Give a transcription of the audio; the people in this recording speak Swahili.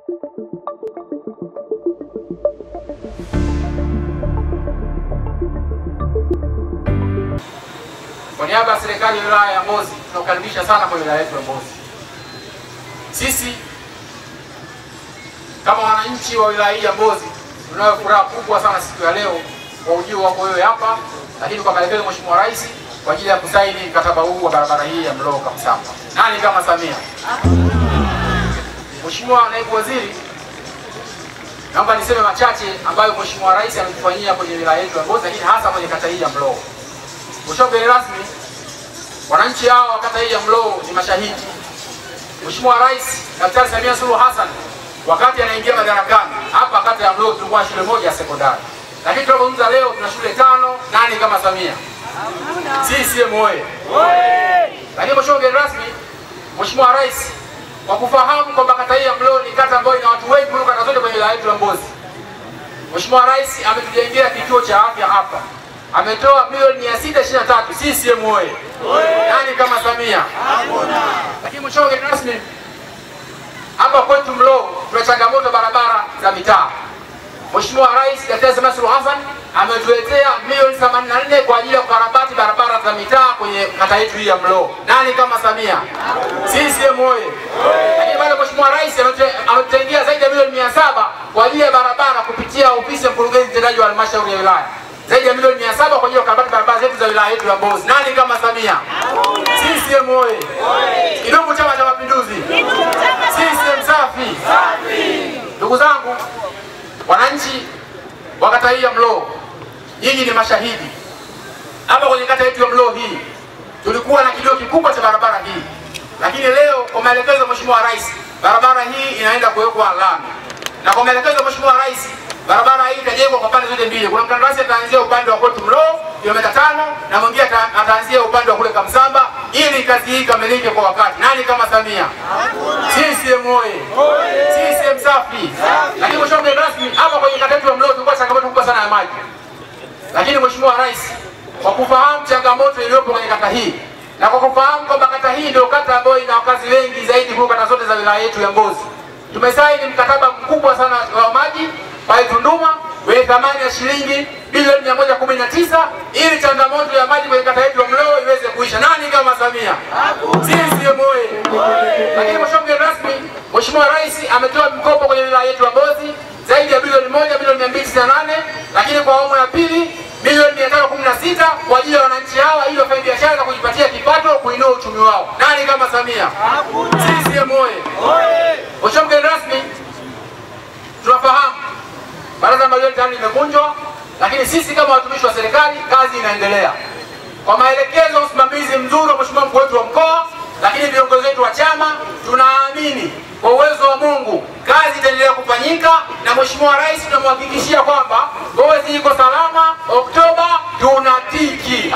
Kwa niaba ya serikali ya wilaya ya Mbozi, tunakukaribisha sana kwa wilaya yetu ya Mbozi. Sisi kama wananchi wa wilaya hii ya Mbozi tunayo furaha kubwa sana siku ya leo kwa ujio wako wewe hapa, lakini kwa maelekezo ya Mheshimiwa Rais kwa ajili ya kusaini mkataba huu wa barabara hii ya Mlowo Kamsamba. Nani kama Samia? Mheshimiwa Naibu Waziri, naomba niseme machache ambayo Mheshimiwa Rais ametufanyia kwenye wilaya yetu ya Mbozi, lakini hasa kwenye kata hii ya Mlowo. Mheshimiwa mgeni rasmi, wananchi hao wa kata hii ya Mlowo ni mashahidi. Mheshimiwa Rais Daktari Samia Suluhu Hassan wakati anaingia madarakani, hapa kata ya Mlowo tulikuwa shule moja ya sekondari. Lakini tunapozungumza leo tuna shule 5. Nani kama Samia? CCM oye! Lakini Mheshimiwa mgeni rasmi, Mheshimiwa Rais kwa kufahamu kwamba kata hii ya Mlowo ni kata ambayo ina watu wengi kuliko kata zote kwenye wilaya yetu ya Mbozi, Mheshimiwa Rais ametujengea kituo cha afya hapa. Ametoa milioni 623. CCM oye! Nani kama Samia? Hakuna. Lakini Mheshimiwa mgeni rasmi, hapa kwetu Mlowo tuna changamoto barabara za mitaa. Mheshimiwa Rais Daktari Samia Suluhu Hassan ametuletea milioni 84 kwa ajili ya kukarabati barabara za mitaa kwenye kata yetu hii ya Mlowo. Nani kama Samia? CCM oye! Lakini bado Mheshimiwa Rais ametutengea zaidi ya milioni 700 kwa ajili ya barabara kupitia ofisi ya mkurugenzi mtendaji wa halmashauri ya wilaya. Zaidi ya milioni 700 kwa ajili ya kukarabati barabara zetu za wilaya yetu ya Mbozi. Nani kama Samia? CCM oye! Kidumu Chama cha Mapinduzi! CCM safi! Ndugu zangu wananchi wa kata hii ya Mlowo, nyinyi ni mashahidi. Hapa kwenye kata yetu ya Mlowo hii tulikuwa na kilio kikubwa cha barabara hii, lakini leo kwa maelekezo ya Mheshimiwa Rais barabara hii inaenda kuwekwa lami, na kwa maelekezo ya Mheshimiwa Rais barabara hii itajengwa kwa pande zote mbili. Kuna mkandarasi ataanzia upande wa kwetu Mlowo kilomita 5 na mwingine ataanzia upande wa kule Kamsamba, ili kazi hii ikamilike kwa wakati. Nani kama Samia? CCM oye! CCM safi! Lakini Mheshimiwa mgeni rasmi, hapa kwenye kata yetu ya Mlowo tulikuwa changamoto kubwa sana ya maji, lakini Mheshimiwa Rais kwa kufahamu changamoto iliyopo kwenye kata hii na kwa kufahamu kwamba kata hii ndio kata ambayo ina wakazi wengi zaidi kuliko kata zote za wilaya yetu ya Mbozi, tumesaini mkataba mkubwa sana wa maji pale Tunduma wenye thamani ya shilingi bilioni 119 ili changamoto ya maji kwenye kata yetu ya Mlowo iweze kuisha. Nani kama Samia? CCM oye! Lakini Mheshimiwa mgeni rasmi, Mheshimiwa Rais ametoa mkopo kwenye wilaya yetu ya Mbozi zaidi ya bilioni 1 bilioni 298, lakini kwa awamu ya pili milioni 516 kwa ajili ya wananchi hawa ili wafanye biashara na kujipatia kipato, kuinua uchumi wao. Nani kama Samia? CCM oye! Mheshimiwa mgeni rasmi, tunafahamu baraza la madiwani tayari limevunjwa, lakini sisi kama watumishi wa serikali kazi inaendelea. Kwa maelekezo ya usimamizi mzuri wa Mheshimiwa mkuu wetu wa mkoa, lakini viongozi wetu wa chama, tunaamini kwa uwezo wa Mungu kazi itaendelea kufanyika, na Mheshimiwa Rais tunamhakikishia kwamba Mbozi iko salama. Oktoba tunatiki.